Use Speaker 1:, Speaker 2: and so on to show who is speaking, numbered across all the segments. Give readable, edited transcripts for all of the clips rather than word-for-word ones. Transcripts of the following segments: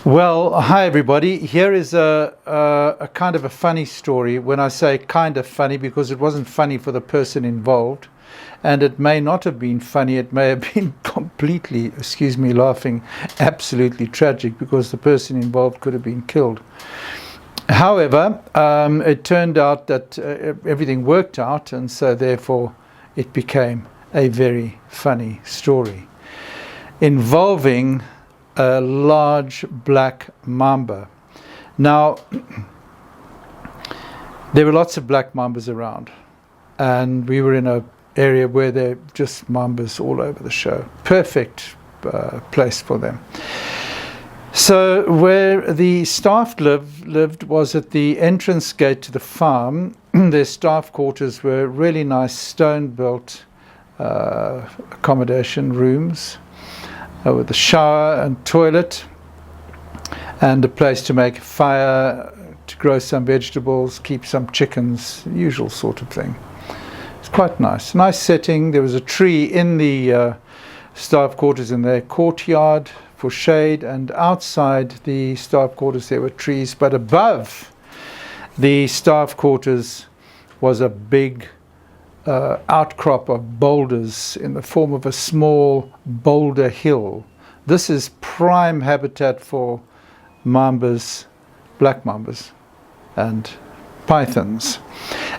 Speaker 1: Well, hi everybody. Here is a kind of a funny story. When I say kind of funny, because it wasn't funny for the person involved, and it may not have been funny. It may have been completely, excuse me, laughing, absolutely tragic, because the person involved could have been killed. However, it turned out that everything worked out, and so therefore it became a very funny story involving a large black mamba. Now, there were lots of black mambas around, and we were in an area where there are just mambas all over the show. Perfect place for them. So where the staff lived was at the entrance gate to the farm. Their staff quarters were really nice stone-built accommodation rooms, with a shower and toilet and a place to make a fire, to grow some vegetables, keep some chickens, usual sort of thing. It's quite nice. Nice setting. There was a tree in the staff quarters in their courtyard for shade, and outside the staff quarters there were trees, but above the staff quarters was a big outcrop of boulders in the form of a small boulder hill. This is prime habitat for mambas, black mambas and pythons.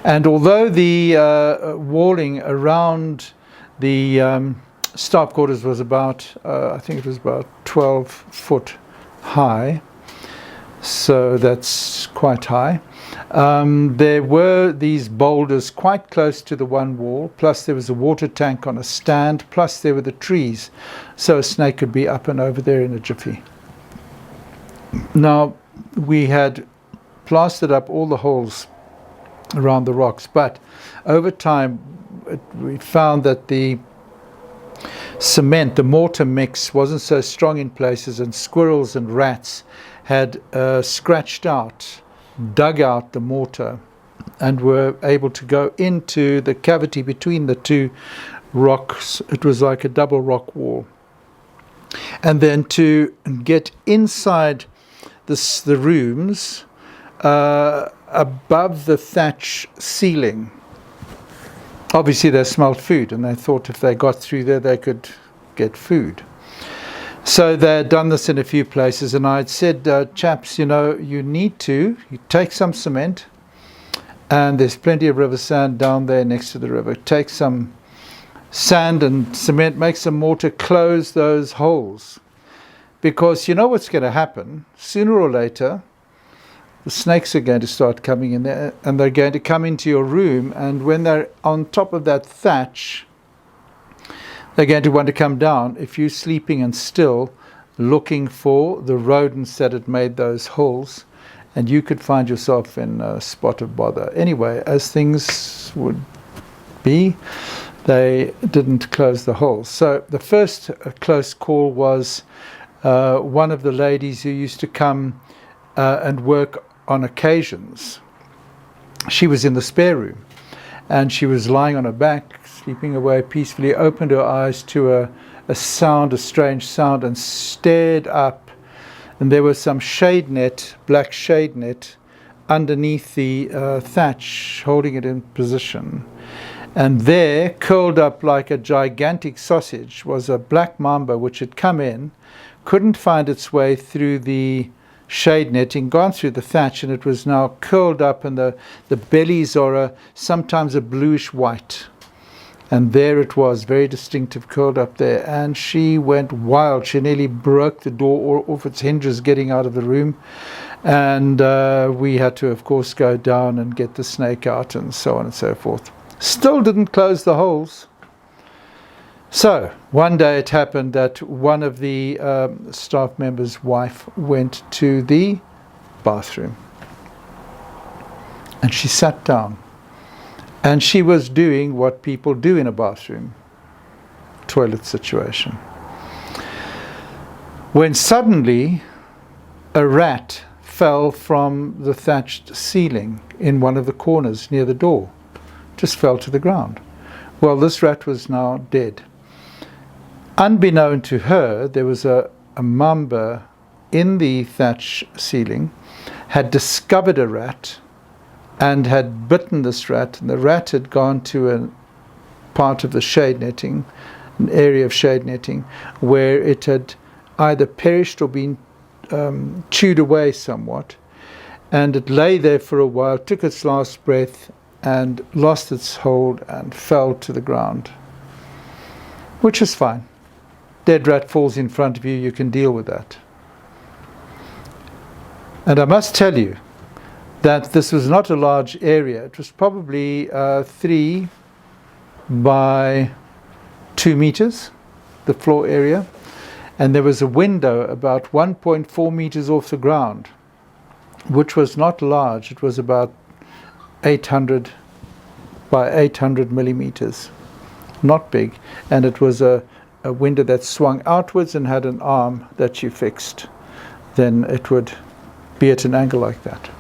Speaker 1: And although the walling around the staff quarters was about, I think it was about 12 foot high, so that's quite high. There were these boulders quite close to the one wall, plus there was a water tank on a stand, plus there were the trees, so a snake could be up and over there in a jiffy. Now, we had plastered up all the holes around the rocks, but over time we found that the cement, the mortar mix, wasn't so strong in places, and squirrels and rats had scratched out, dug out the mortar, and were able to go into the cavity between the two rocks. It was like a double rock wall. And then to get inside the rooms, above the thatch ceiling, obviously they smelled food, and they thought if they got through there they could get food. So they had done this in a few places, and I had said, chaps, you know, you take some cement, and there's plenty of river sand down there next to the river. Take some sand and cement, make some mortar, close those holes. Because you know what's going to happen? Sooner or later, the snakes are going to start coming in there, and they're going to come into your room, and when they're on top of that thatch, they're going to want to come down if you're sleeping and still looking for the rodents that had made those holes, and you could find yourself in a spot of bother. Anyway, as things would be, they didn't close the holes. So the first close call was one of the ladies who used to come and work on occasions. She was in the spare room, and she was lying on her back, sleeping away peacefully, opened her eyes to a sound, a strange sound, and stared up. And there was some shade net, black shade net, underneath the thatch, holding it in position. And there, curled up like a gigantic sausage, was a black mamba which had come in, couldn't find its way through the shade netting, gone through the thatch, and it was now curled up, and the bellies are sometimes a bluish white. And there it was, very distinctive, curled up there. And she went wild. She nearly broke the door off its hinges getting out of the room. And we had to, of course, go down and get the snake out, and so on and so forth. Still didn't close the holes. So one day it happened that one of the staff members' wife went to the bathroom. And she sat down. And she was doing what people do in a bathroom, toilet situation, when suddenly a rat fell from the thatched ceiling in one of the corners near the door, just fell to the ground. Well, this rat was now dead. Unbeknown to her, there was a mamba in the thatch ceiling had discovered a rat and had bitten this rat, and the rat had gone to a part of the shade netting, an area of shade netting, where it had either perished or been chewed away somewhat, and it lay there for a while, took its last breath, and lost its hold and fell to the ground, which is fine. Dead rat falls in front of you, you can deal with that. And I must tell you that this was not a large area. It was probably 3 by 2 meters, the floor area, and there was a window about 1.4 meters off the ground, which was not large. It was about 800 by 800 millimeters, not big, and it was a window that swung outwards and had an arm that you fixed. Then it would be at an angle like that.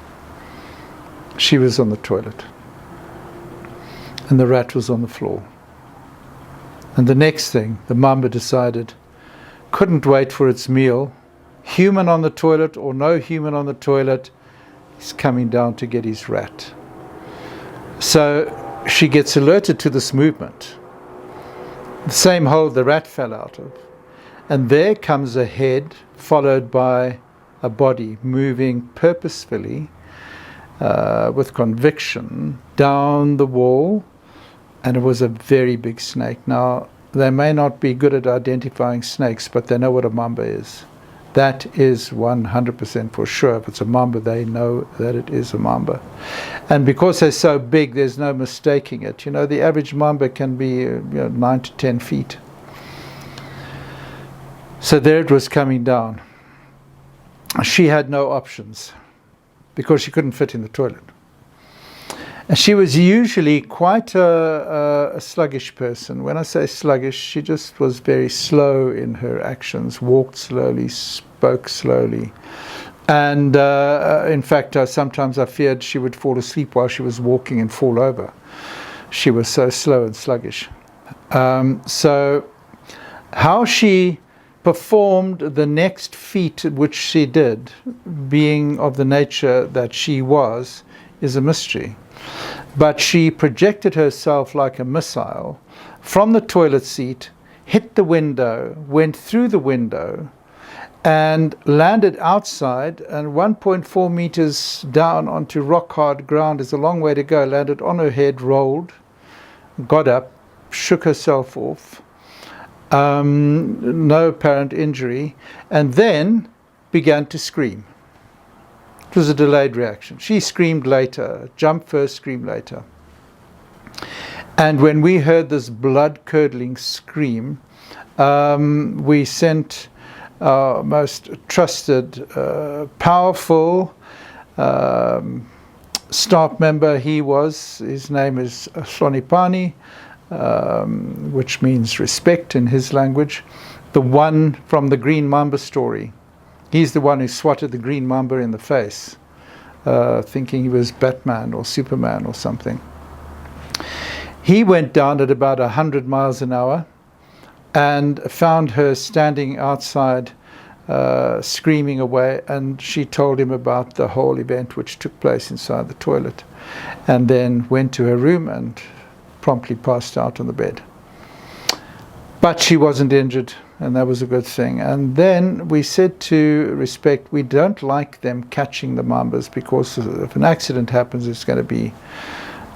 Speaker 1: She was on the toilet, and the rat was on the floor. And the next thing, the mamba decided, couldn't wait for its meal. Human on the toilet or no human on the toilet, he's coming down to get his rat. So she gets alerted to this movement, the same hole the rat fell out of. And there comes a head followed by a body moving purposefully with conviction down the wall, and it was a very big snake. Now, they may not be good at identifying snakes, but they know what a mamba is. That is 100% for sure. If it's a mamba, they know that it is a mamba. And because they're so big, there's no mistaking it. You know, the average mamba can be 9 to 10 feet. So there it was coming down. She had no options because she couldn't fit in the toilet. And she was usually quite a sluggish person. When I say sluggish, she just was very slow in her actions, walked slowly, spoke slowly. And in fact, sometimes I feared she would fall asleep while she was walking and fall over. She was so slow and sluggish. So how she performed the next feat which she did, being of the nature that she was, is a mystery. But she projected herself like a missile from the toilet seat, hit the window, went through the window, and landed outside, and 1.4 meters down onto rock-hard ground is a long way to go, landed on her head, rolled, got up, shook herself off, no apparent injury, and then began to scream. It was a delayed reaction. She screamed later, jumped first, screamed later. And when we heard this blood-curdling scream, we sent our most trusted, powerful staff member. His name is Hlonipani, which means respect in his language, the one from the Green Mamba story. He's the one who swatted the green mamba in the face, thinking he was Batman or Superman or something. He went down at about 100 miles an hour and found her standing outside, screaming away, and she told him about the whole event which took place inside the toilet, and then went to her room and promptly passed out on the bed. But she wasn't injured, and that was a good thing. And then we said to Respect, we don't like them catching the mambas, because if an accident happens, it's going to be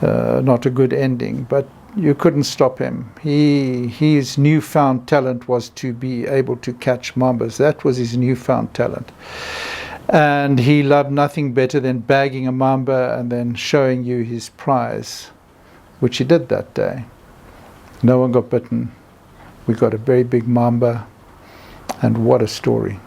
Speaker 1: not a good ending. But you couldn't stop him. His newfound talent was to be able to catch mambas. That was his newfound talent. And he loved nothing better than bagging a mamba and then showing you his prize, which he did that day. No one got bitten. We got a very big mamba, and what a story.